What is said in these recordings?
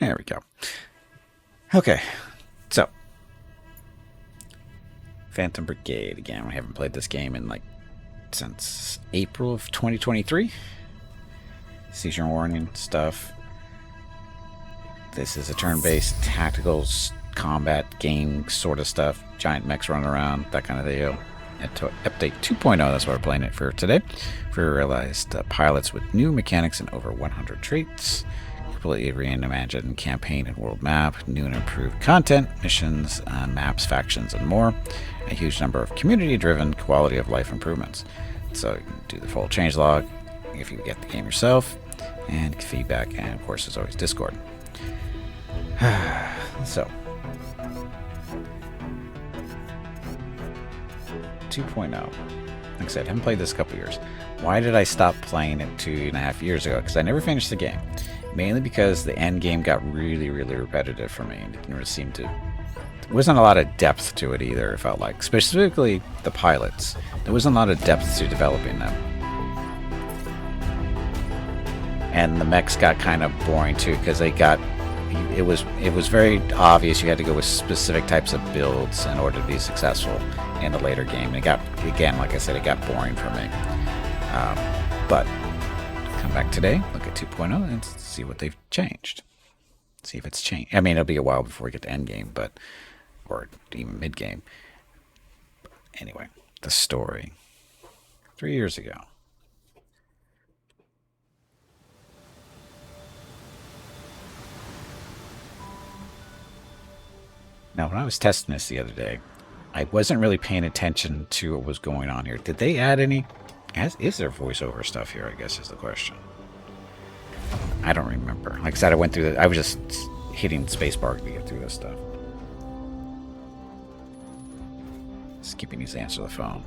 There we go. Okay, so Phantom Brigade again. We haven't played this game in like since April of 2023. Seizure warning stuff. This is a turn-based tactical combat game sort of stuff. Giant mechs running around, that kind of deal. Update 2.0, that's what we're playing it for today. We realized pilots with new mechanics and over 100 traits. Completely reimagined campaign and world map, new and improved content, missions, maps, factions, and more. A huge number of community-driven quality of life improvements. So you can do the full changelog if you get the game yourself, and feedback, and of course, as always, Discord. So 2.0. Like I said, I haven't played this a couple years. Why did I stop playing it 2.5 years ago? Because I never finished the game. Mainly because the end game got really, really repetitive for me. It didn't really seem to... There wasn't a lot of depth to it either, it felt like. Specifically, the pilots. There wasn't a lot of depth to developing them. And the mechs got kind of boring too, because they got... It was very obvious you had to go with specific types of builds in order to be successful in the later game. And it got, again, like I said, it got boring for me. But come back today, look at 2.0, and see what they've changed. See if it's changed. I mean, it'll be a while before we get to end game, but or even mid game. Anyway, the story. 3 years ago. Now, when I was testing this the other day, I wasn't really paying attention to what was going on here. Did they add any? Is there voiceover stuff here, I guess is the question. I don't remember. Like I said, I went through I was just hitting spacebar to get through this stuff. Skipping needs to answer the phone.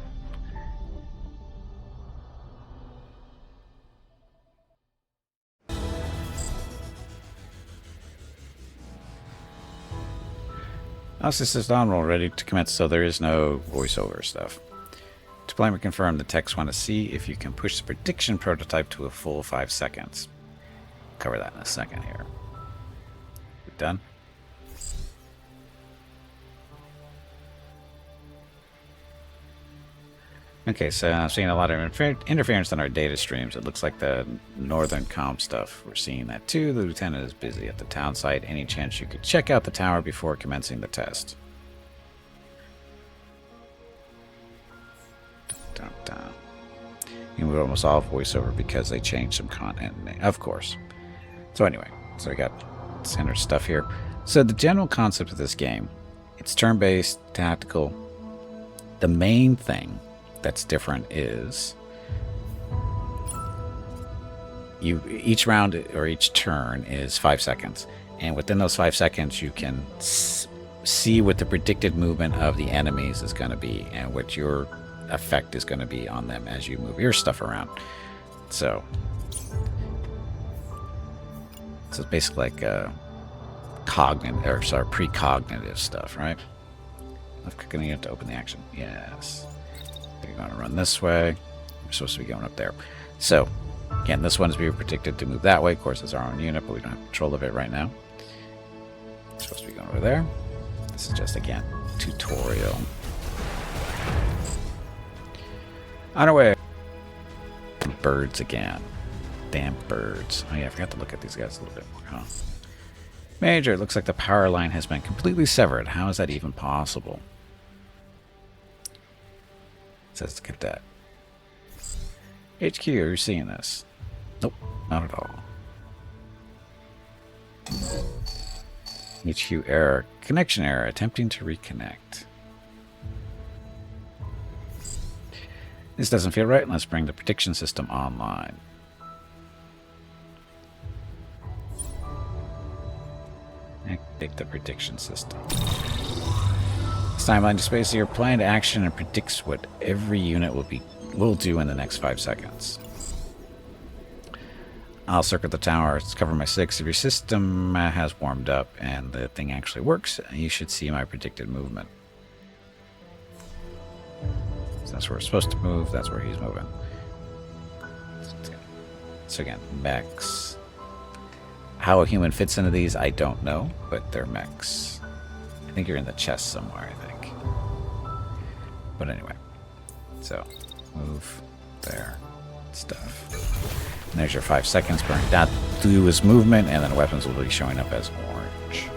Our system is on roll, ready to commence, so there is no voiceover stuff. To blame or confirm, the techs want to see if you can push the prediction prototype to a full 5 seconds. Cover that in a second here. We done? Okay, so I'm seeing a lot of interference on our data streams. It looks like the northern comm stuff. We're seeing that too. The lieutenant is busy at the town site. Any chance you could check out the tower before commencing the test? Dun, dun, dun. And we almost all voiceover because they changed some content, of course. So anyway, so we got center stuff here. So the general concept of this game, it's turn-based, tactical. The main thing that's different is each round or each turn is 5 seconds, and within those 5 seconds you can see what the predicted movement of the enemies is going to be and what your effect is going to be on them as you move your stuff around. So it's basically like precognitive stuff, right? Left clicking here to open the action. Yes. You're going to run this way. We're supposed to be going up there. So, again, this one is being predicted to move that way. Of course, it's our own unit, but we don't have control of it right now. It's supposed to be going over there. This is just, again, tutorial. On our way. Birds again. Damn birds. Oh, yeah, I forgot to look at these guys a little bit more, huh? Major, it looks like the power line has been completely severed. How is that even possible? Says to get that. HQ, are you seeing this? Nope, not at all. HQ error. Connection error. Attempting to reconnect. This doesn't feel right. Let's bring the prediction system online. Activate the prediction system. Timeline displays your planned action and predicts what every unit will do in the next 5 seconds. I'll circle the tower, cover my 6. If your system has warmed up and the thing actually works, you should see my predicted movement. So that's where we're supposed to move, that's where he's moving. So again, mechs. How a human fits into these, I don't know, but they're mechs. I think you're in the chest somewhere, I think. But anyway, so move there, stuff. And there's your 5 seconds burning that through his movement, and then weapons will be showing up as orange.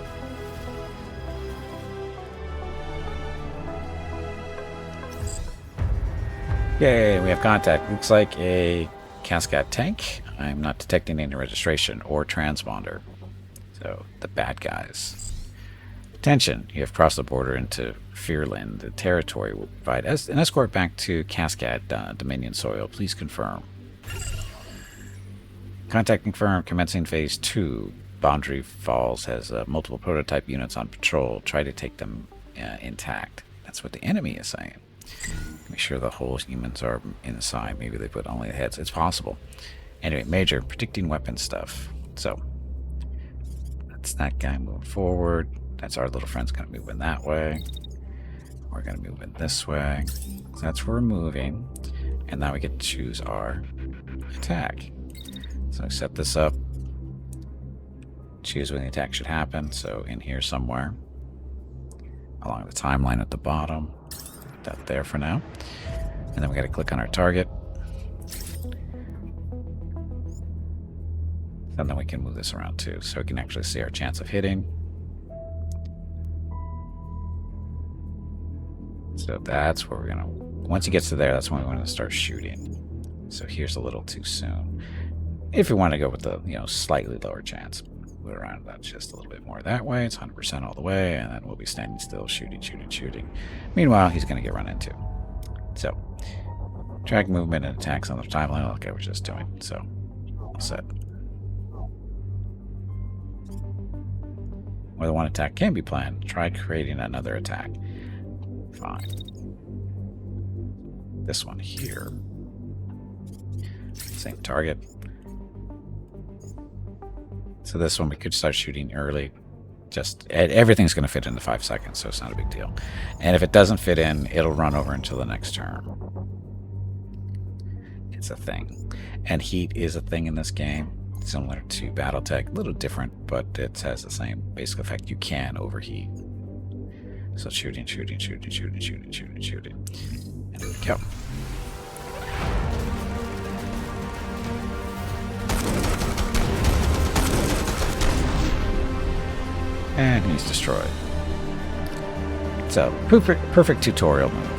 Yay, we have contact. Looks like a Cascade tank. I'm not detecting any registration or transponder. So, the bad guys. Attention, you have crossed the border into Fearland. The territory will provide an escort back to Cascade Dominion soil. Please confirm. Contact confirmed. Commencing phase 2. Boundary Falls has multiple prototype units on patrol. Try to take them intact. That's what the enemy is saying. Make sure the whole humans are inside. Maybe they put only the heads. It's possible. Anyway, Major, predicting weapon stuff. So, that's that guy moving forward. That's our little friend's going to move in that way. We're going to move in this way. So that's where we're moving. And now we get to choose our attack. So set this up. Choose when the attack should happen. So in here somewhere. Along the timeline at the bottom. Put that there for now. And then we got to click on our target. And then we can move this around too. So we can actually see our chance of hitting. So that's where we're going to... Once he gets to there, that's when we're going to start shooting. So here's a little too soon. If we want to go with the, slightly lower chance. Move it around that just a little bit more that way. It's 100% all the way, and then we'll be standing still, shooting, shooting, shooting. Meanwhile, he's going to get run into. So, track movement and attacks on the timeline like I was just doing. So, all set. More than one attack can be planned. Try creating another attack. Fine. This one here. Same target. So this one we could start shooting early. Just everything's going to fit into 5 seconds, so it's not a big deal. And if it doesn't fit in, it'll run over until the next turn. It's a thing. And heat is a thing in this game. Similar to Battletech. A little different, but it has the same basic effect. You can overheat. So shooting, shooting, shooting, shooting, shooting, shooting, shooting. And there we go. And he's destroyed. So, perfect tutorial move.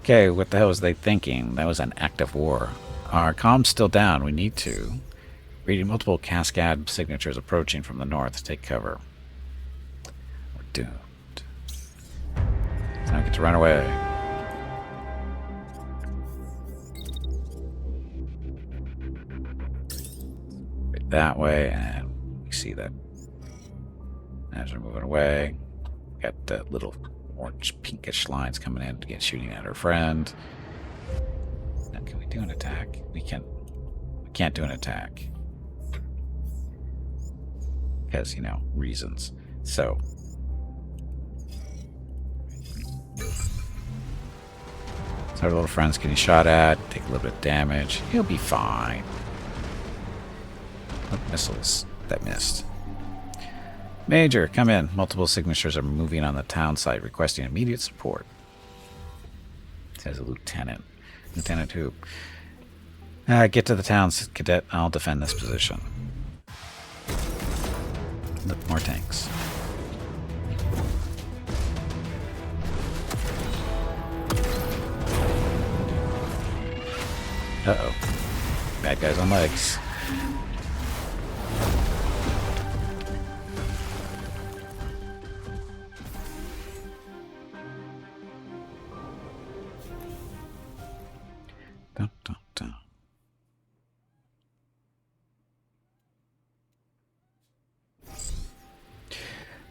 Okay, what the hell was they thinking? That was an act of war. Our comm's still down. We need to. Reading multiple Cascade signatures approaching from the north. Take cover. We're doomed. So now we get to run away. Right that way, and we see that as we're moving away. Got the little orange pinkish lines coming in to get shooting at our friend. Now, can we do an attack? We can't do an attack. Because, reasons. So. Our little friend's getting shot at. Take a little bit of damage. He'll be fine. What missiles? That missed. Major, come in. Multiple signatures are moving on the town site requesting immediate support. It says a lieutenant. Lieutenant who? Get to the town, cadet. I'll defend this position. Look, more tanks. Uh-oh. Bad guys on legs. Dun, dun, dun.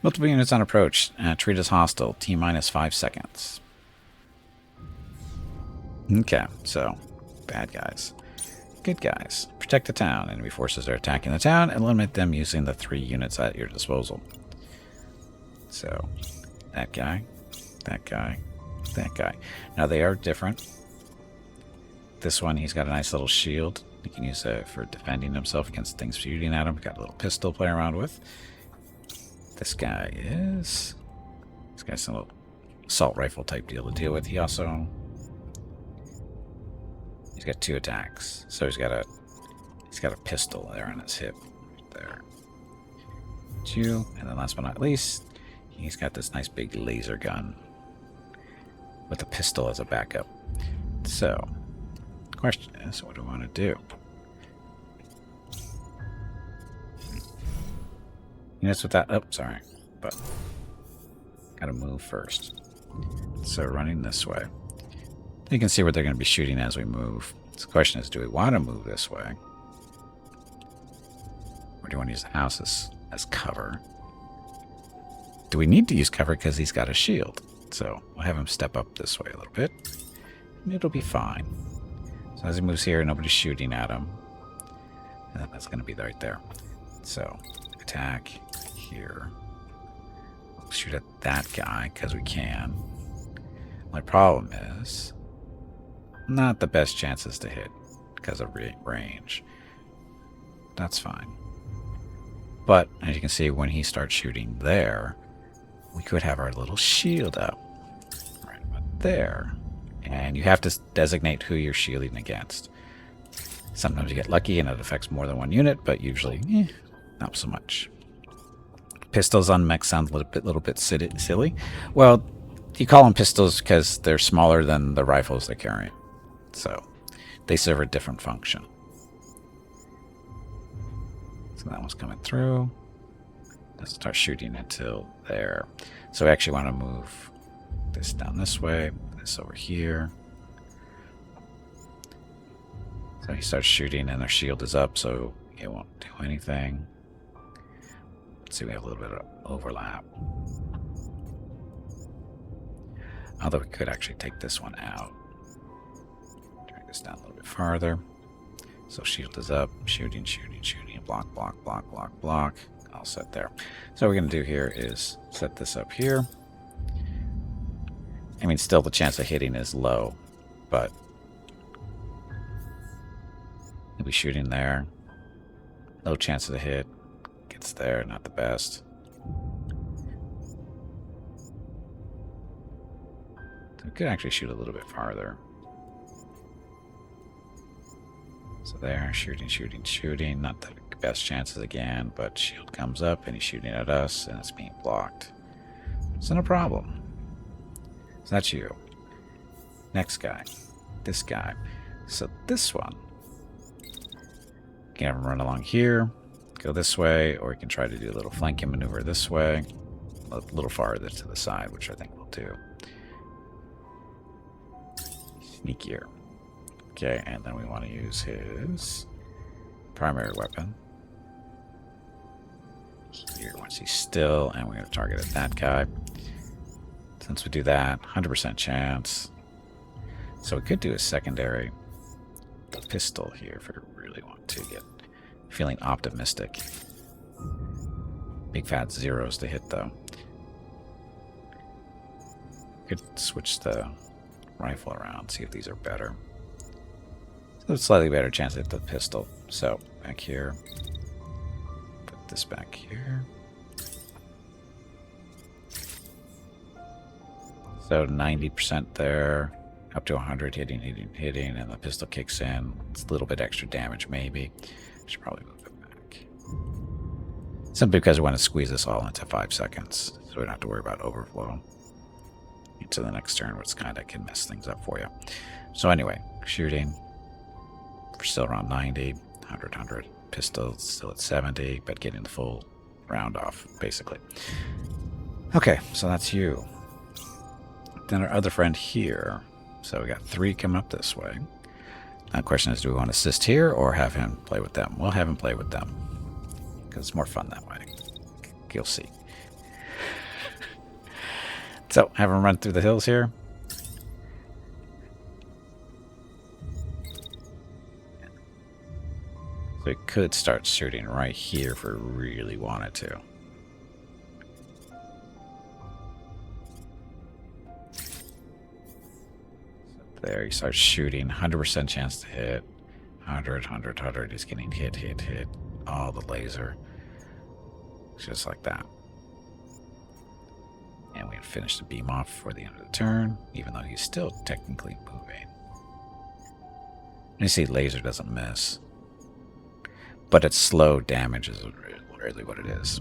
Multiple units on approach. Treat as hostile. T-minus 5 seconds. Okay, so bad guys. Good guys. Protect the town. Enemy forces are attacking the town. Eliminate them using the 3 units at your disposal. So, that guy, that guy, that guy. Now they are different. This one, he's got a nice little shield. He can use it for defending himself against things shooting at him. Got a little pistol to play around with. This guy is... This guy's a little assault rifle type deal to deal with. He also... He's got 2 attacks. So he's got a pistol there on his hip. Right there. 2. And then last but not least, he's got this nice big laser gun with a pistol as a backup. So, the question is, what do I want to do? You notice with that... Oh, sorry. But, gotta move first. So, running this way. You can see where they're going to be shooting as we move. So the question is, do we want to move this way? Or do you want to use the house as cover? Do we need to use cover because he's got a shield? So we'll have him step up this way a little bit. And it'll be fine. So as he moves here, nobody's shooting at him. And that's going to be right there. So attack here. We'll shoot at that guy because we can. My problem is not the best chances to hit because of range. That's fine. But as you can see, when he starts shooting there, we could have our little shield up right about there. And you have to designate who you're shielding against. Sometimes you get lucky and it affects more than one unit, but usually, not so much. Pistols on mechs sound a little bit silly. Well, you call them pistols because they're smaller than the rifles they're carrying. So they serve a different function. So that one's coming through. Doesn't start shooting until there. So we actually want to move this down this way, this over here. So he starts shooting and their shield is up, so it won't do anything. Let's see, we have a little bit of overlap. Although we could actually take this one out. Drag this down a little bit farther. So shield is up, shooting, block, block, block, block, block. All set there. So what we're going to do here is set this up here. I mean, still the chance of hitting is low, but he'll be shooting there. No chance of the hit. Gets there, not the best. So we could actually shoot a little bit farther. So there, shooting. Not the best chances again, but shield comes up and he's shooting at us and it's being blocked. It's not a problem. So that's you. Next guy. This guy. So this one. You can have him run along here, go this way, or you can try to do a little flanking maneuver this way, a little farther to the side, which I think we'll do. Sneakier. Okay, and then we want to use his primary weapon here once he's still, and we're going to target at that guy. Since we do that, 100% chance. So we could do a secondary pistol here if we really want to get feeling optimistic. Big fat zeros to hit though. Could switch the rifle around, see if these are better. So a slightly better chance to hit the pistol. So back here. Put this back here. So 90% there, up to 100, hitting, and the pistol kicks in. It's a little bit extra damage, maybe. Should probably move it back. Simply because we want to squeeze this all into 5 seconds, so we don't have to worry about overflow. Into the next turn, which kind of can mess things up for you. So anyway, shooting. We're still around 90, 100. Pistol still at 70, but getting the full round off, basically. Okay, so that's you. Then our other friend here. So we got 3 coming up this way. Now the question is, do we want to assist here or have him play with them? We'll have him play with them, because it's more fun that way. You'll see. So have him run through the hills here. So we could start shooting right here if we really wanted to. There, he starts shooting. 100% chance to hit. 100. He's getting hit. Oh, the laser. Just like that. And we finish the beam off before the end of the turn, even though he's still technically moving. You see, laser doesn't miss. But it's slow damage is really what it is.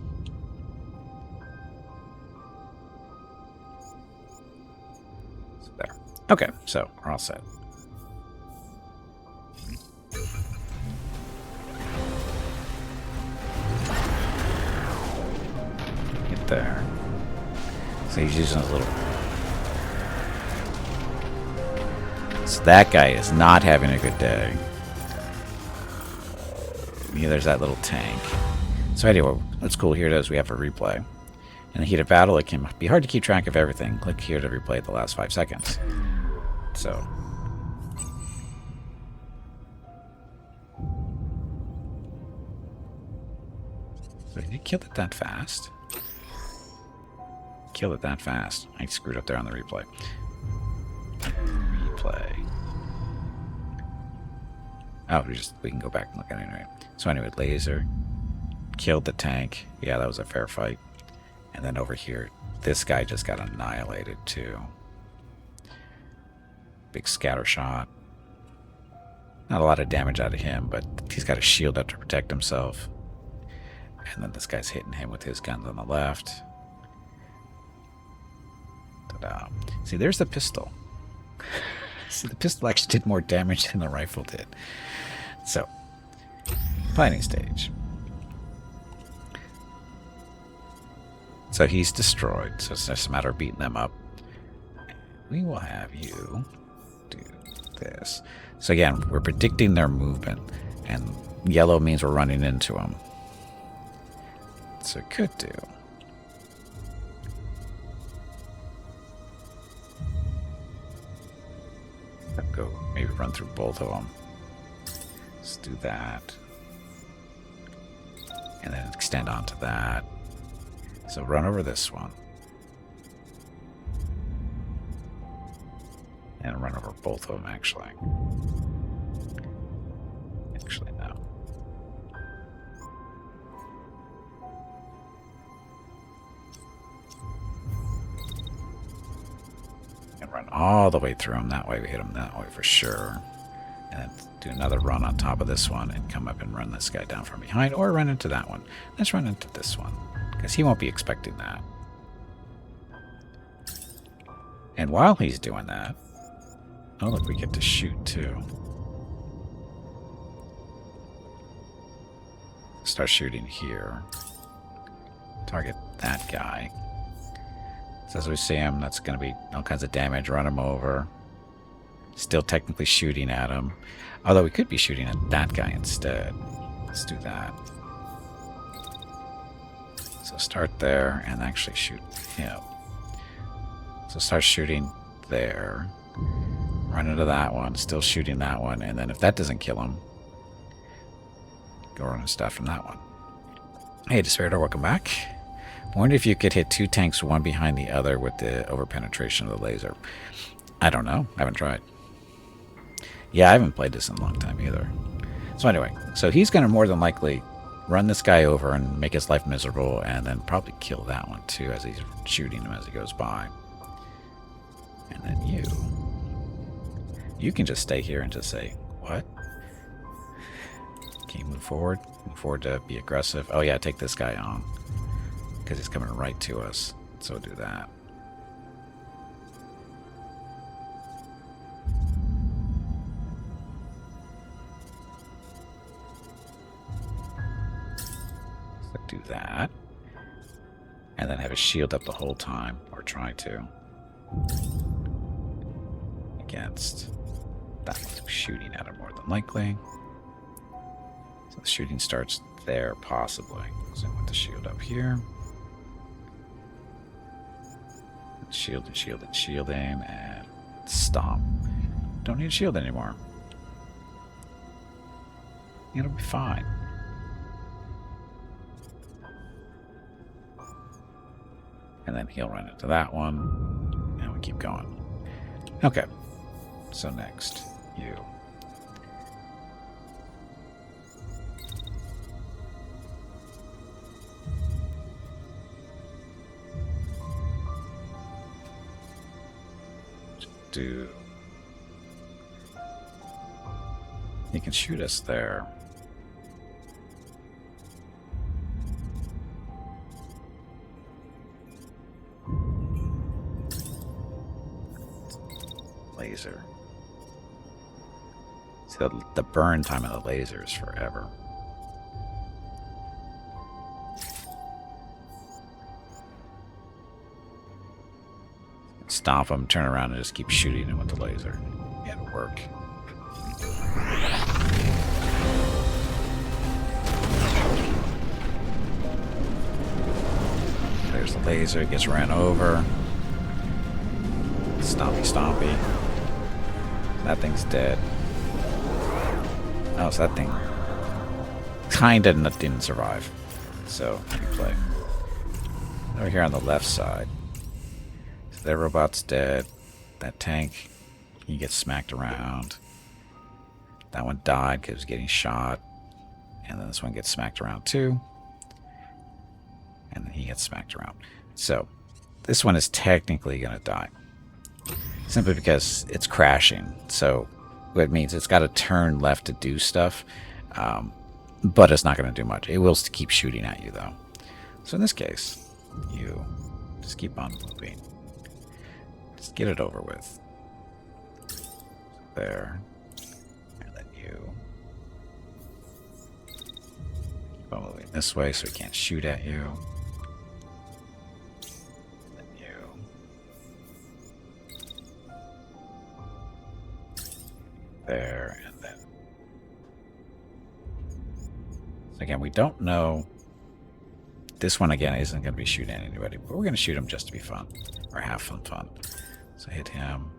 So there. Okay, so we're all set. Get there. So he's using his little... So that guy is not having a good day. Neither is that little tank. So anyway, what's cool here is we have a replay. In the heat of battle, it can be hard to keep track of everything. Click here to replay the last 5 seconds. So... Did he kill it that fast? Kill it that fast. I screwed up there on the replay. Oh, we can go back and look at it anyway. So anyway, laser killed the tank. Yeah, that was a fair fight. And then over here, this guy just got annihilated too. Big scatter shot. Not a lot of damage out of him, but he's got a shield up to protect himself. And then this guy's hitting him with his guns on the left. Ta-da. See, there's the pistol. See, the pistol actually did more damage than the rifle did. So, fighting stage. So he's destroyed, so it's just a matter of beating them up. We will have you do this. So again, we're predicting their movement, and yellow means we're running into them. So it could do. Go maybe run through both of them. Let's do that. And then extend onto that. So run over this one. And run over both of them, actually. Actually, no. And run all the way through them. That way we hit them that way for sure. And then do another run on top of this one and come up and run this guy down from behind, or run into that one. Let's run into this one, because he won't be expecting that. And while he's doing that, oh look, we get to shoot too. Start shooting here. Target that guy. So as we see him, that's going to be all kinds of damage. Run him over. Still technically shooting at him. Although we could be shooting at that guy instead. Let's do that. So start there and actually shoot him. So start shooting there. Run into that one. Still shooting that one. And then if that doesn't kill him, go run and stuff from that one. Hey, Desperator, welcome back. I wonder if you could hit 2 tanks one behind the other with the over-penetration of the laser. I don't know. I haven't tried. Yeah, I haven't played this in a long time either. So anyway, so he's going to more than likely run this guy over and make his life miserable, and then probably kill that one too as he's shooting him as he goes by. And then you can just stay here and just say, what? Can you move forward? Move forward to be aggressive. Oh yeah, take this guy on, because he's coming right to us. So do that. So do that. And then have a shield up the whole time, or try to. Against that one's shooting at him more than likely. So the shooting starts there, possibly. So with the shield up here. Shield and shield and shielding, and stomp. Don't need a shield anymore. It'll be fine. And then he'll run into that one, and we keep going. Okay, so next, you. do... He can shoot us there. Laser. See, the burn time of the laser is forever. Stomp him, turn around, and just keep shooting him with the laser. It'll work. There's the laser, it gets ran over. Stompy, stompy. That thing's dead. Oh, so that thing kinda didn't survive. So, replay. Over here on the left side. So that robot's dead. That tank, he gets smacked around. That one died because it was getting shot. And then this one gets smacked around too. And then he gets smacked around. So, this one is technically going to die. Simply because it's crashing. So, what it means it's got to turn left to do stuff. But it's not going to do much. It will keep shooting at you, though. So, in this case, you just keep on moving. Just get it over with. There. And then you keep on moving this way so he can't shoot at you. And then you. There, and then. So again, we don't know. This one, again, isn't going to be shooting anybody, but we're going to shoot him just to be fun. Or have some fun. So hit him.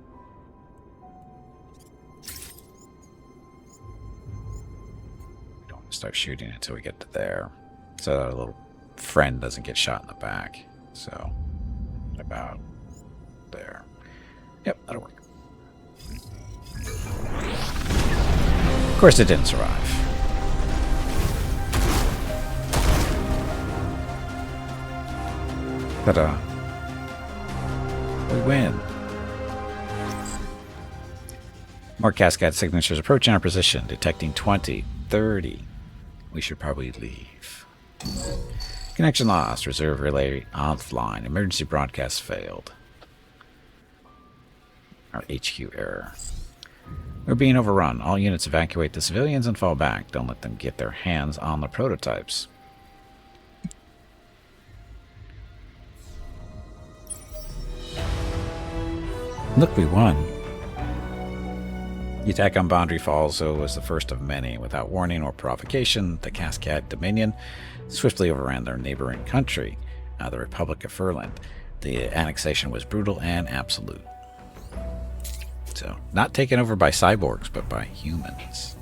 We don't want to start shooting until we get to there. So our little friend doesn't get shot in the back. So, about there. Yep, that'll work. Of course it didn't survive. Ta-da. We win. More Cascade signatures approaching our position, detecting 20, 30. We should probably leave. Connection lost. Reserve relay offline. Emergency broadcast failed. Our HQ error. We're being overrun. All units evacuate the civilians and fall back. Don't let them get their hands on the prototypes. Look, we won. The attack on Boundary Falls, though, was the first of many. Without warning or provocation, the Cascade Dominion swiftly overran their neighboring country, the Republic of Furland. The annexation was brutal and absolute. So, not taken over by cyborgs, but by humans.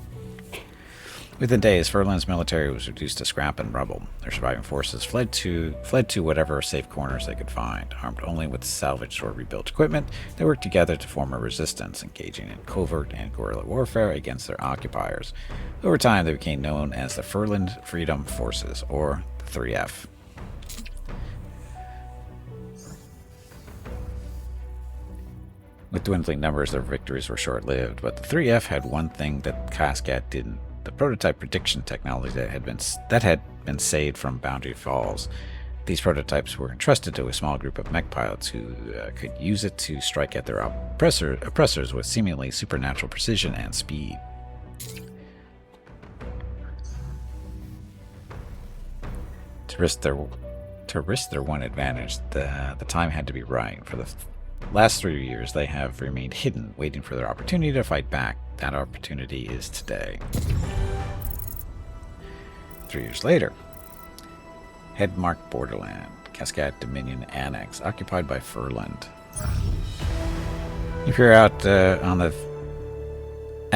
Within days, Furland's military was reduced to scrap and rubble. Their surviving forces fled to whatever safe corners they could find. Armed only with salvaged or rebuilt equipment, they worked together to form a resistance, engaging in covert and guerrilla warfare against their occupiers. Over time, they became known as the Furland Freedom Forces, or the 3F. With dwindling numbers, their victories were short-lived, but the 3F had one thing that Cascade didn't. The prototype prediction technology that had been saved from Boundary Falls. These prototypes were entrusted to a small group of mech pilots who could use it to strike at their oppressors with seemingly supernatural precision and speed. To risk their one advantage, the time had to be right. For the last 3 years, they have remained hidden, waiting for their opportunity to fight back. That opportunity is today. 3 years later, Headmark Borderland, Cascade Dominion Annex, occupied by Furland. If you're out at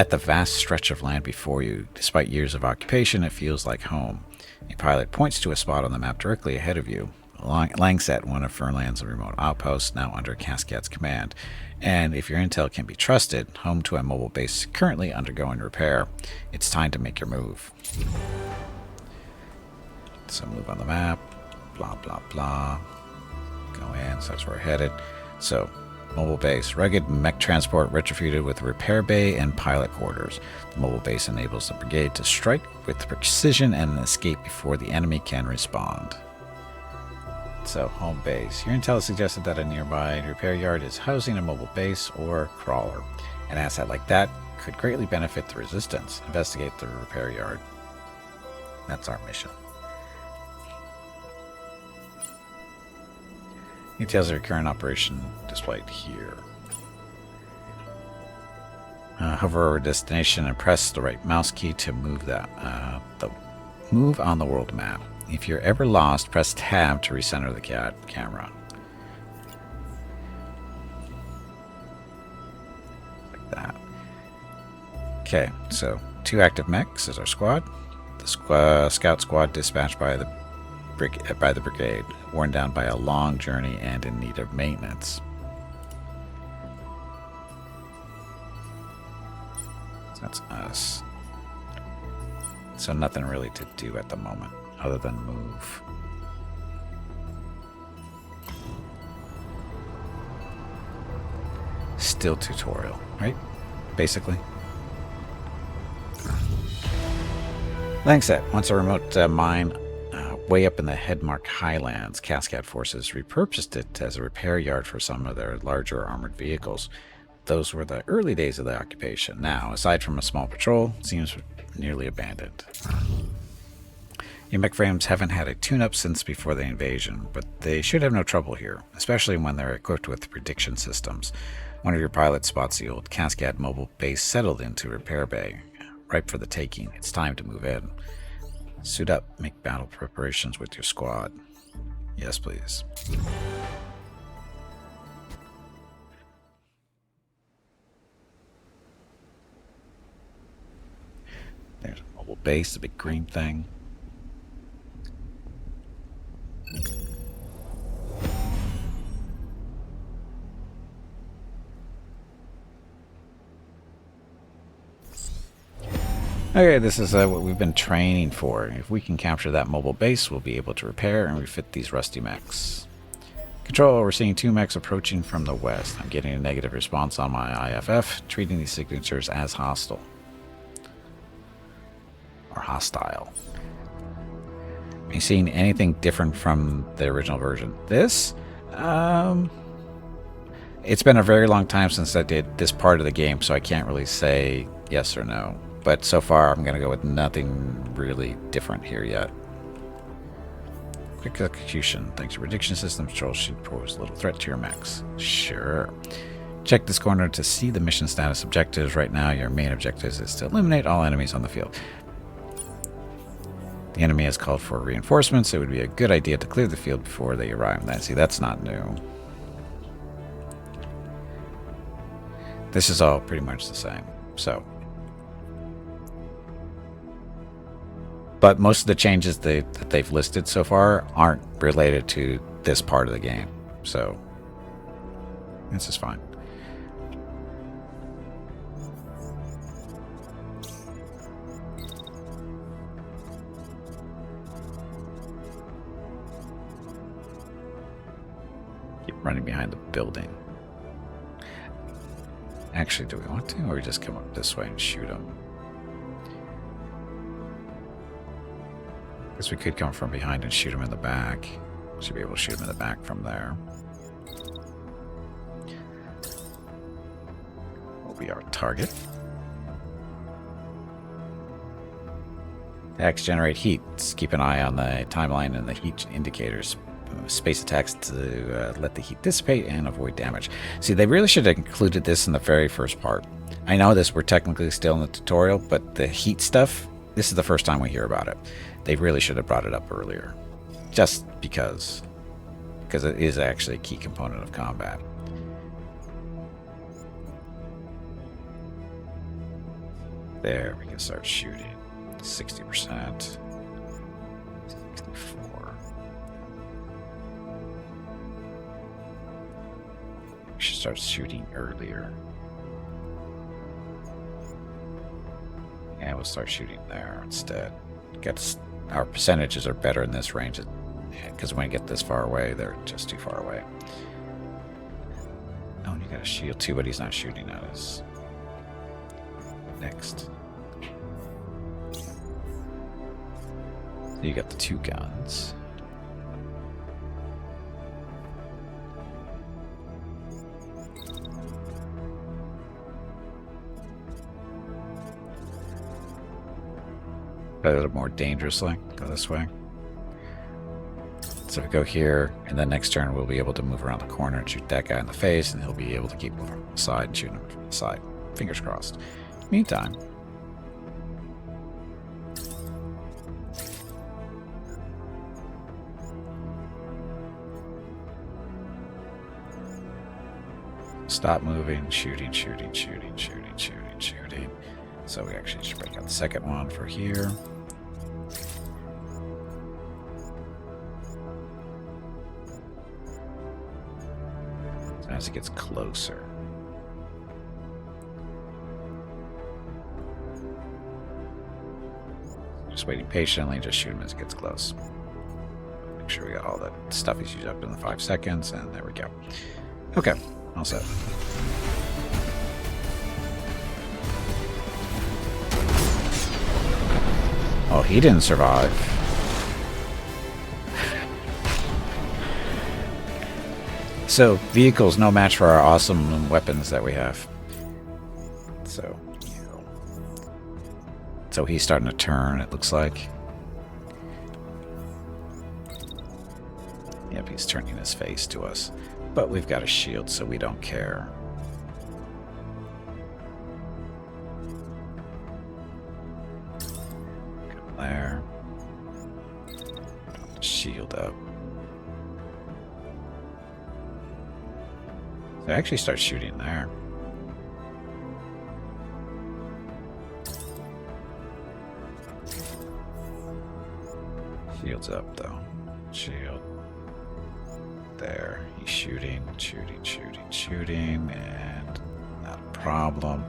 the vast stretch of land before you, despite years of occupation, it feels like home. A pilot points to a spot on the map directly ahead of you. Langset, one of Furland's remote outposts, now under Cascade's command. And if your intel can be trusted, home to a mobile base currently undergoing repair. It's time to make your move. So move on the map, blah, blah, blah. Go in, so that's where we're headed. So Mobile base. Rugged mech transport retrofitted with repair bay and pilot quarters. The mobile base enables the brigade to strike with precision and escape before the enemy can respond. So, home base. Your intel suggested that a nearby repair yard is housing a mobile base or crawler. An asset like that could greatly benefit the resistance. Investigate the repair yard. That's our mission. Details of your current operation displayed here. Hover over destination and press the right mouse key to move move on the world map. If you're ever lost, press tab to recenter the camera. Like that. Okay, so 2 active mechs is our squad. The scout squad dispatched by the brigade, worn down by a long journey and in need of maintenance. So that's us. So nothing really to do at the moment, other than move. Still tutorial, right? Basically. Langsat. Once a remote mine way up in the Headmark Highlands, Cascade forces repurposed it as a repair yard for some of their larger armored vehicles. Those were the early days of the occupation. Now, aside from a small patrol, it seems nearly abandoned. Your mech frames haven't had a tune-up since before the invasion, but they should have no trouble here, especially when they're equipped with prediction systems. One of your pilots spots the old Cascade mobile base settled into repair bay, ripe for the taking. It's time to move in. Suit up, make battle preparations with your squad. Yes, please. There's a mobile base, the big green thing. Okay, this is what we've been training for. If we can capture that mobile base, we'll be able to repair and refit these rusty mechs. Control, we're seeing 2 mechs approaching from the west. I'm getting a negative response on my IFF, treating these signatures as hostile. Or hostile. Are you seeing anything different from the original version? This? It's been a very long time since I did this part of the game, so I can't really say yes or no. But so far, I'm going to go with nothing really different here yet. Quick execution. Thanks to prediction system, patrol should pose a little threat to your mechs. Sure. Check this corner to see the mission status objectives. Right now, your main objective is to eliminate all enemies on the field. The enemy has called for reinforcements. It would be a good idea to clear the field before they arrive. See, that's not new. This is all pretty much the same. So. But most of the changes that they've listed so far aren't related to this part of the game. So, this is fine. Keep running behind the building. Actually, do we want to? Or we just come up this way and shoot them? Guess we could come from behind and shoot him in the back. Should be able to shoot him in the back from there. Will be our target. Attacks generate heat. Just keep an eye on the timeline and the heat indicators. Space attacks to let the heat dissipate and avoid damage. See, they really should have included this in the very first part. I know we're technically still in the tutorial, but the heat stuff, this is the first time we hear about it. They really should have brought it up earlier. Just because it is actually a key component of combat. There, we can start shooting. 60%. 64. We should start shooting earlier. And we'll start shooting there instead. Our percentages are better in this range because when we get this far away, they're just too far away. Oh, and you got a shield too, but he's not shooting at us. Next. So you got the 2 guns. A little more dangerously. Go this way. So if we go here, and then next turn we'll be able to move around the corner and shoot that guy in the face, and he'll be able to keep moving from the side and shooting him from the side. Fingers crossed. Meantime, stop moving, shooting. So we actually just break out the second one for here. So as it gets closer. Just waiting patiently, just shoot him as it gets close. Make sure we got all the stuff he's used up in the 5 seconds, and there we go. Okay, all set. Oh, he didn't survive. So, vehicles no match for our awesome weapons that we have. So he's starting to turn, it looks like. Yep, he's turning his face to us. But we've got a shield, so we don't care. Come there. Shield up. So actually start shooting there. Shield's up though. Shield. There. He's shooting, and not a problem.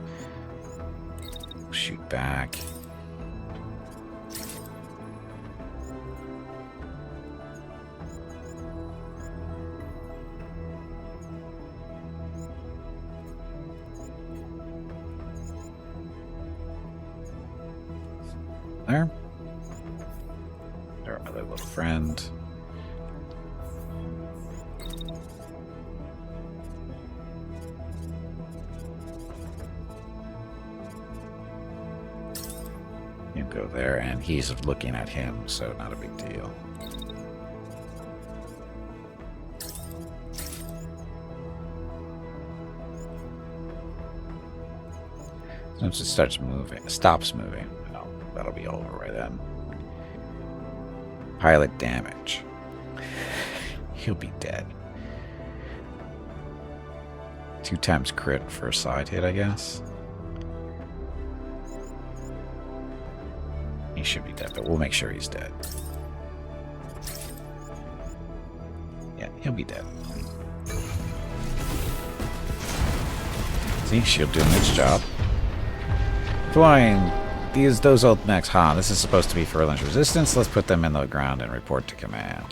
Shoot back. There. Our other little friend. You go there, and he's looking at him, so not a big deal. Once it starts moving, stops moving, well, that'll be over by then. Pilot damage. He'll be dead. 2 times crit for a side hit, I guess. He should be dead, but we'll make sure he's dead. Yeah, he'll be dead. See, shield doing its job. Flying those old mechs, huh? This is supposed to be for lunch resistance. Let's put them in the ground and report to command.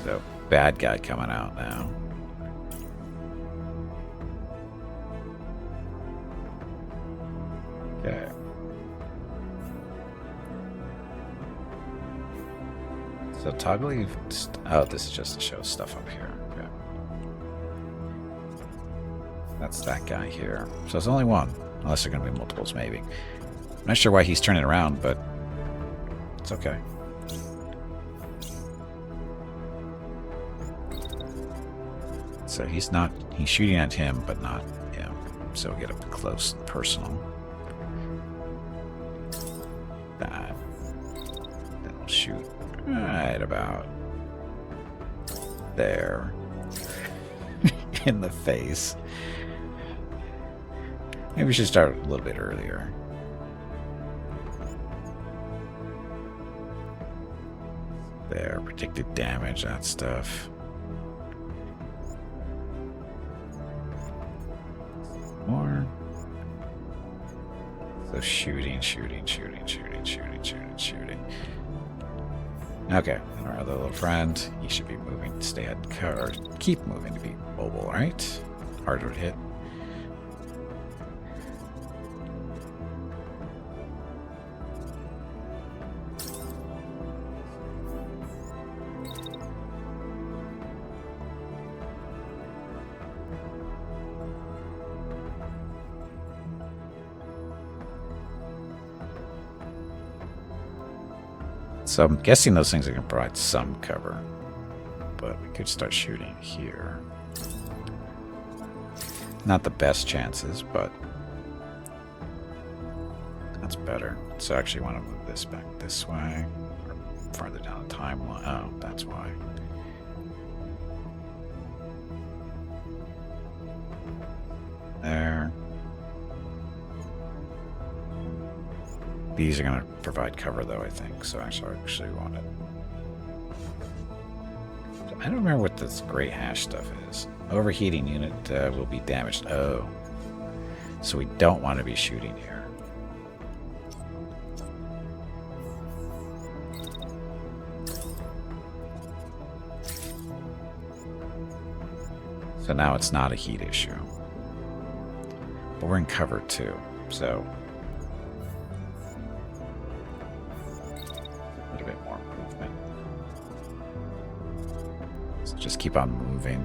So, bad guy coming out now. Okay. So toggle. Oh, this is just to show stuff up here. Okay. That's that guy here. So it's only one, unless there are going to be multiples, maybe. I'm not sure why he's turning around, but it's okay. So he's shooting at him, but not him. So we'll get up close and personal. That. Then we'll shoot right about there. In the face. Maybe we should start a little bit earlier. There, predicted damage, that stuff. More. So shooting. Okay, and our other little friend, he should be moving to stay at cover, or keep moving to be mobile, right? Harder to hit. So I'm guessing those things are going to provide some cover. But we could start shooting here. Not the best chances, but that's better. So I actually want to move this back this way. Or farther down the timeline. Oh, that's why. There. These are going to provide cover, though, I think. So I actually want it. I don't remember what this gray hash stuff is. Overheating unit will be damaged. Oh. So we don't want to be shooting here. So now it's not a heat issue. But we're in cover too. So a little bit more movement. So just keep on moving.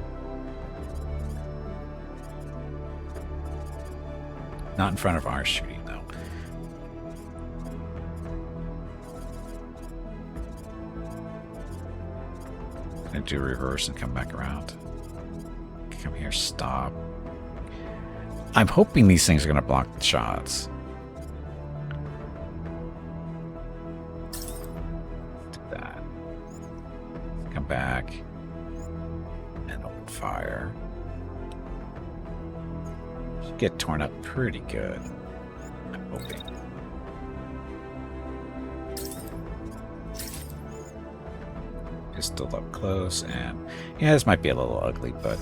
Not in front of our shooting, though. Gonna do reverse and come back around. Come here, stop. I'm hoping these things are gonna block the shots. Do that. Come back and open fire. Get torn up pretty good. I'm hoping. Pistol up close, and yeah, this might be a little ugly, but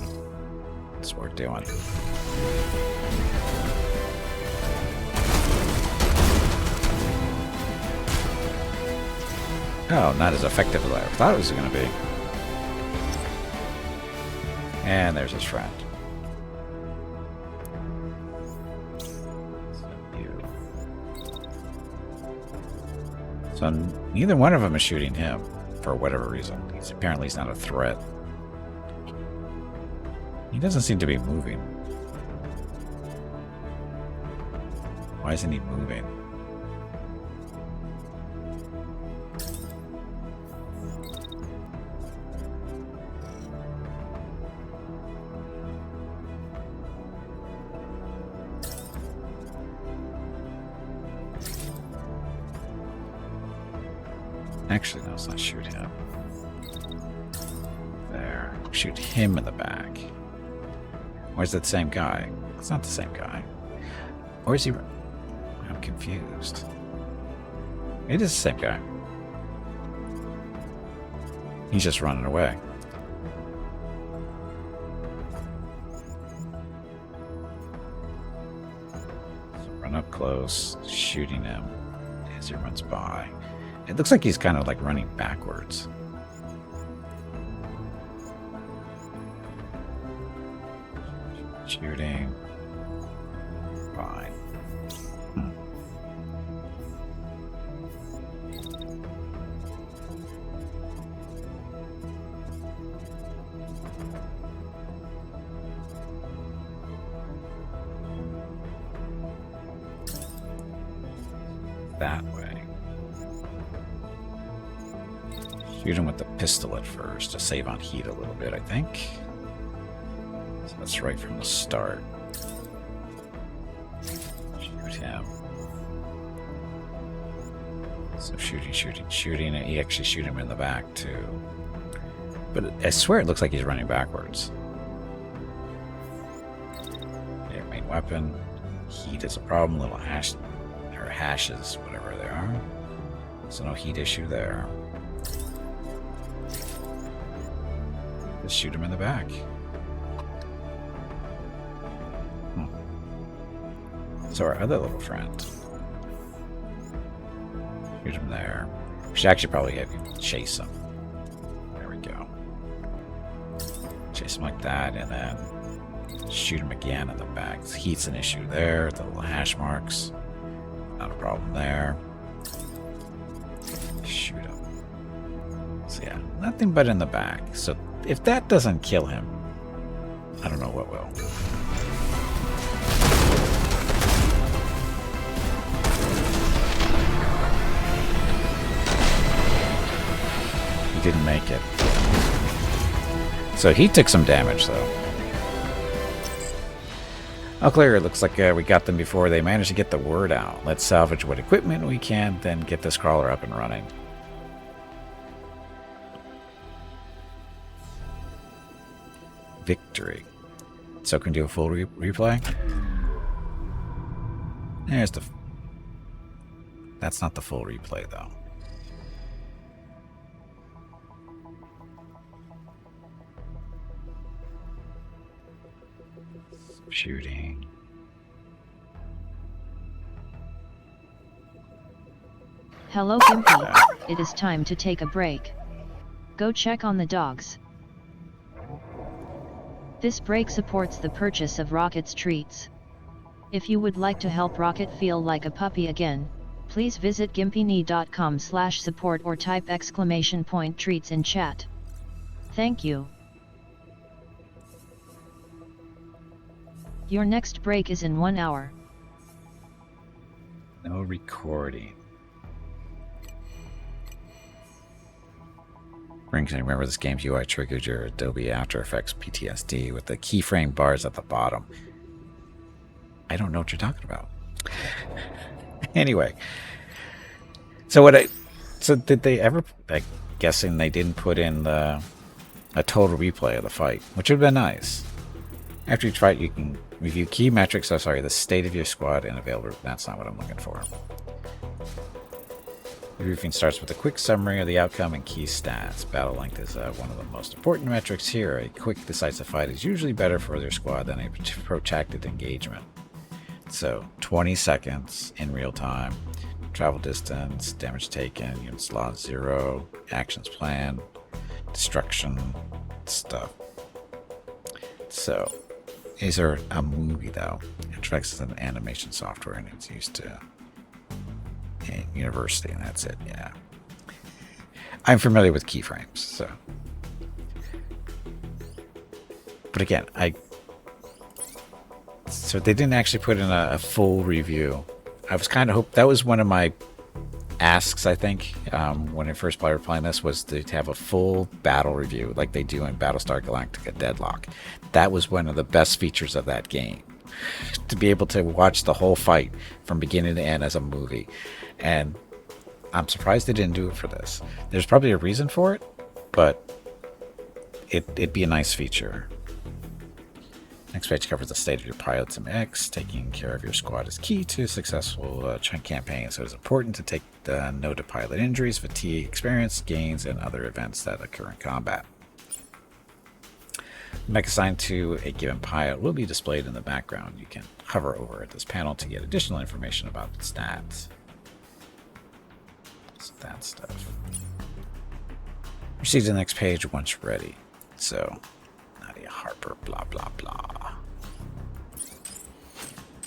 it's worth doing. Oh, not as effective as I thought it was going to be. And there's his friend. So neither one of them is shooting him for whatever reason. Apparently he's not a threat. He doesn't seem to be moving. Why isn't he moving? Actually, no, let's not shoot him. There. Shoot him in the back. Or is that the same guy? It's not the same guy. Or is he... I'm confused. It is the same guy. He's just running away. So run up close, shooting him as he runs by. It looks like he's kind of like running backwards. Shooting. Fine. That way. Shoot him with the pistol at first to save on heat a little bit, I think. So that's right from the start. Shoot him. So shooting, and he actually shoot him in the back too. But I swear it looks like he's running backwards. Yeah, main weapon. Heat is a problem. Little hash, or hashes, whatever they are. So no heat issue there. Just shoot him in the back. So our other little friend. Shoot him there. We should actually probably chase him. There we go. Chase him like that, and then shoot him again in the back. Heat's an issue there. The little hash marks. Not a problem there. Shoot him. So yeah, nothing but in the back. So if that doesn't kill him, I don't know what will. He didn't make it. So he took some damage though. Oh, clear. It looks like we got them before they managed to get the word out. Let's salvage what equipment we can, then get this crawler up and running. Victory. So can we do a full replay? There's the... That's not the full replay, though. Shooting. Hello, Gimpy. It is time to take a break. Go check on the dogs. This break supports the purchase of Rocket's treats. If you would like to help Rocket feel like a puppy again, please visit gimpyknee.com/support or type !treats in chat. Thank you. Your next break is in 1 hour. No recording. Brings me remember this game's UI triggered your Adobe After Effects PTSD with the keyframe bars at the bottom. I don't know what you're talking about. Anyway. So did they ever, like, guessing they didn't put in a total replay of the fight, which would have been nice. After each fight, you can review key metrics, the state of your squad and available. That's not what I'm looking for. The briefing starts with a quick summary of the outcome and key stats. Battle length is one of the most important metrics here. A quick, decisive fight is usually better for their squad than a protracted engagement. So, 20 seconds in real time. Travel distance, damage taken, units lost 0, actions planned, destruction, stuff. So, these are a movie though. Interflex is an animation software and it's used to university, and that's it. Yeah, I'm familiar with keyframes, so. But again, so they didn't actually put in a full review. I was kind of hope that was one of my asks. I think when I first started playing this was to have a full battle review, like they do in Battlestar Galactica Deadlock. That was one of the best features of that game. To be able to watch the whole fight from beginning to end as a movie. And I'm surprised they didn't do it for this. There's probably a reason for it, but it'd be a nice feature. Next page covers the state of your pilots and mechs. Taking care of your squad is key to a successful campaign, so it's important to take note of pilot injuries, fatigue, experience gains, and other events that occur in combat. The mech assigned to a given pilot will be displayed in the background. You can hover over this panel to get additional information about the stats. So that stuff. Proceed to the next page once ready. So, Nadia Harper, blah, blah, blah.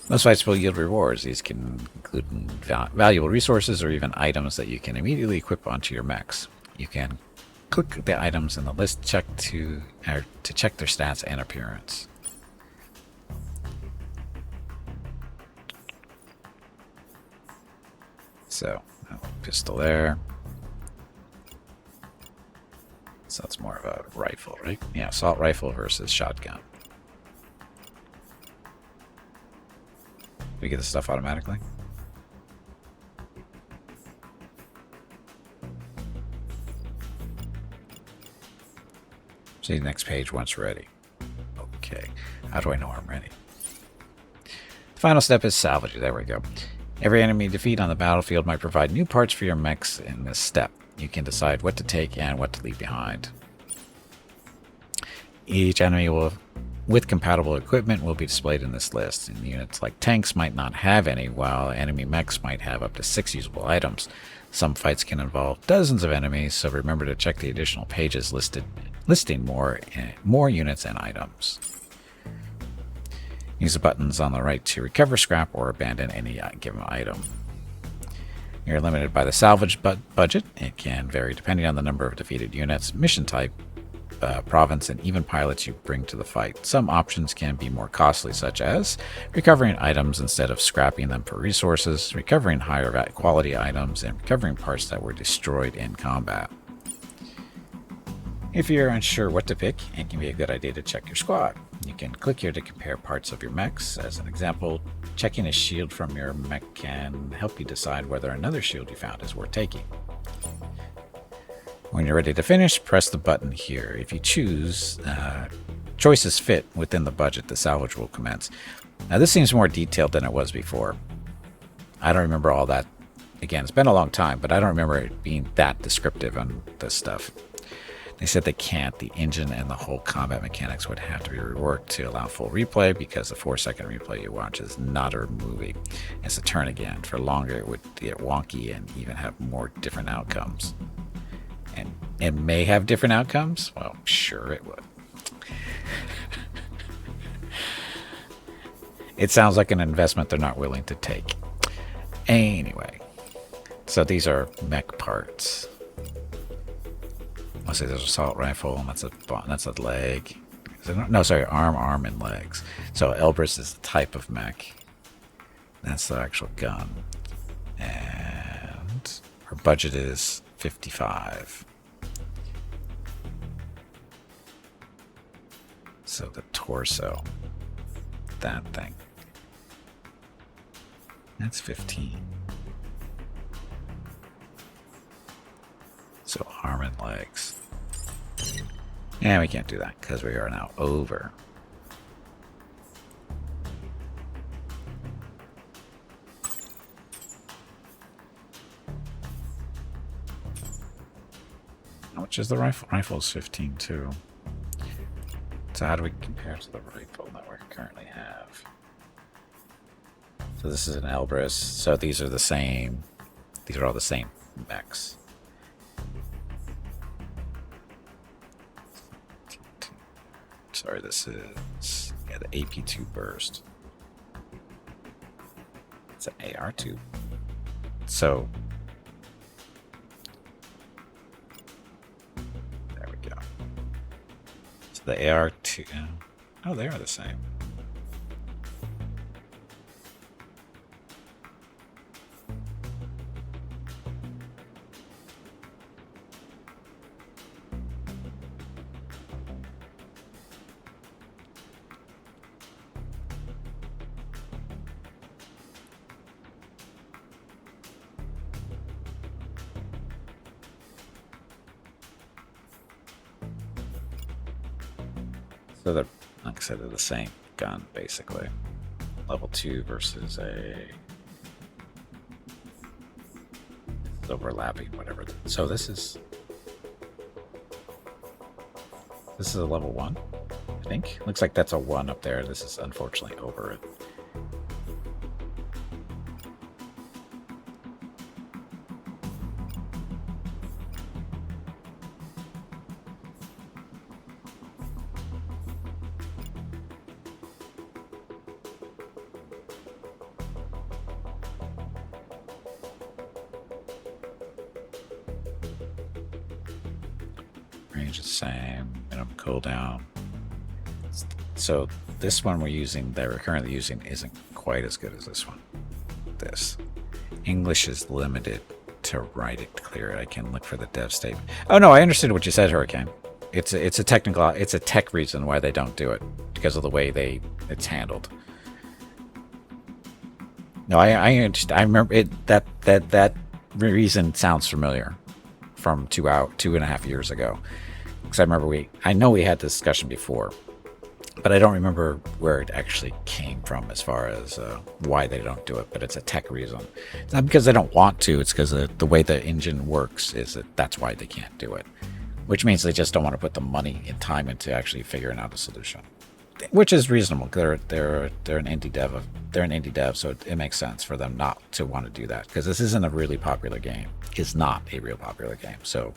Most fights will yield rewards. These can include valuable resources or even items that you can immediately equip onto your mechs. You can click the items in the list to check their stats and appearance. So, pistol there. So it's more of a rifle, right? Yeah, assault rifle versus shotgun. We get the stuff automatically. See the next page once ready. Okay, how do I know I'm ready? The final step is salvage. There we go. Every enemy defeat on the battlefield might provide new parts for your mechs in this step. You can decide what to take and what to leave behind. Each enemy with compatible equipment will be displayed in this list. And units like tanks might not have any, while enemy mechs might have up to 6 usable items. Some fights can involve dozens of enemies, so remember to check the additional pages listing more units and items. Use the buttons on the right to recover scrap or abandon any given item. You're limited by the salvage budget. It can vary depending on the number of defeated units, mission type, province, and even pilots you bring to the fight. Some options can be more costly, such as recovering items instead of scrapping them for resources, recovering higher quality items, and recovering parts that were destroyed in combat. If you're unsure what to pick, it can be a good idea to check your squad. You can click here to compare parts of your mechs. As an example, checking a shield from your mech can help you decide whether another shield you found is worth taking. When you're ready to finish, press the button here. If you choose choices fit within the budget, the salvage will commence. Now this seems more detailed than it was before. I don't remember all that. Again, it's been a long time, but I don't remember it being that descriptive on this stuff. They said they can't. The engine and the whole combat mechanics would have to be reworked to allow full replay, because the 4-second replay you watch is not a movie. It's a turn again. For longer, it would get wonky and even have more different outcomes. And it may have different outcomes? Well, sure it would. It sounds like an investment they're not willing to take. Anyway, so these are mech parts. Let's say there's an assault rifle, and that's a leg. No, sorry, arm, and legs. So Elbrus is the type of mech. That's the actual gun. And her budget is 55. So the torso, that thing, that's 15. So arm and legs. Yeah, we can't do that because we are now over. How much is the rifle? Rifle's 15 too. So how do we compare to the rifle that we currently have? So this is an Elbrus. So these are the same. These are all the same mechs. Sorry, this is the AP2 burst. It's an AR2. So there we go. So the AR2. Oh, they are the same. So they're, like I said, they're the same gun, basically. Level 2 versus a... It's overlapping, whatever. So this is a level 1, I think. Looks like that's a 1 up there. This is unfortunately over it. Range is the same, minimum cooldown. So this one we're using, that we're currently using, isn't quite as good as this one. This English is limited to write it, clear it. I can look for the dev statement. Oh no, I understood what you said, Hurricane. It's a tech reason why they don't do it, because of the way it's handled. No, I remember it. That reason sounds familiar from 2.5 years ago. Because I remember I know we had this discussion before, but I don't remember where it actually came from as far as why they don't do it. But it's a tech reason. It's not because they don't want to. It's because the way the engine works is that's why they can't do it. Which means they just don't want to put the money and time into actually figuring out a solution. which is reasonable. They're an indie dev. They're an indie dev, so it makes sense for them not to want to do that, because this isn't a really popular game. It's not a real popular game, so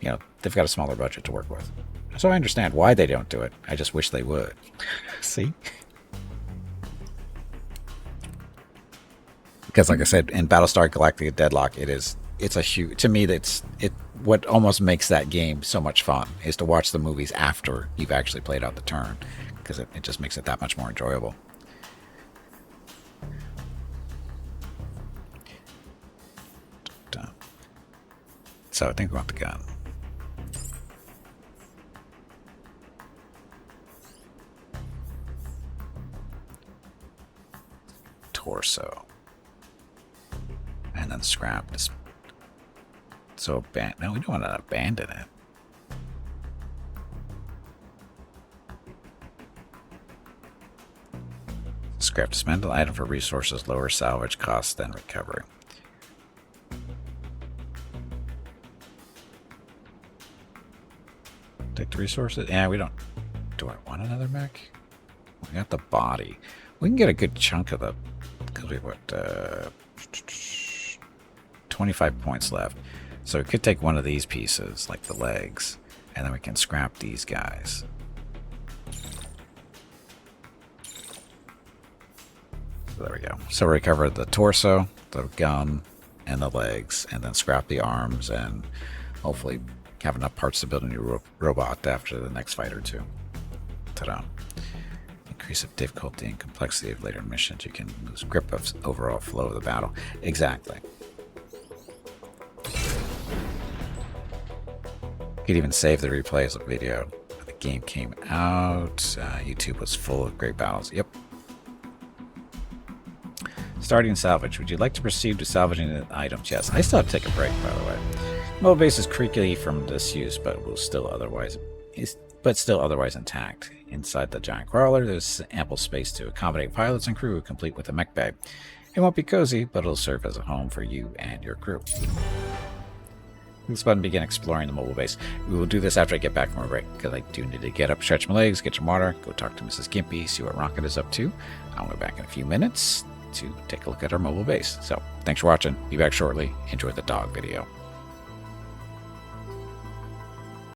they've got a smaller budget to work with. So I understand why they don't do it. I just wish they would. See? Because, like I said, in Battlestar Galactica Deadlock, it's a huge, to me, what almost makes that game so much fun is to watch the movies after you've actually played out the turn, because it just makes it that much more enjoyable. So I think we want the gun. Torso. And then scrap this. So no, we don't want to abandon it. Scrap dismantle item for resources, lower salvage costs than recovery. Take the resources. Yeah, we don't. Do I want another mech? We got the body. We can get a good chunk of the, because we've got 25 points left. So we could take one of these pieces, like the legs, and then we can scrap these guys. So there we go. So we recover the torso, the gun, and the legs, and then scrap the arms, and hopefully have enough parts to build a new robot after the next fight or two. Ta-da. Increase of difficulty and complexity of later missions. You can lose grip of overall flow of the battle. Exactly. You could even save the replays of video. The game came out. YouTube was full of great battles. Yep. Starting salvage. Would you like to proceed to salvaging the items? Yes. I still have to take a break, by the way. Mobile base is creaky from disuse, but still otherwise intact. Inside the giant crawler, there's ample space to accommodate pilots and crew, complete with a mech bay. It won't be cozy, but it'll serve as a home for you and your crew. This button, begin exploring the mobile base. We will do this after I get back from a break, because I do need to get up, stretch my legs, get some water, go talk to Mrs. Gimpy, see what Rocket is up to. I'll be back in a few minutes to take a look at our mobile base. So, thanks for watching. Be back shortly. Enjoy the dog video.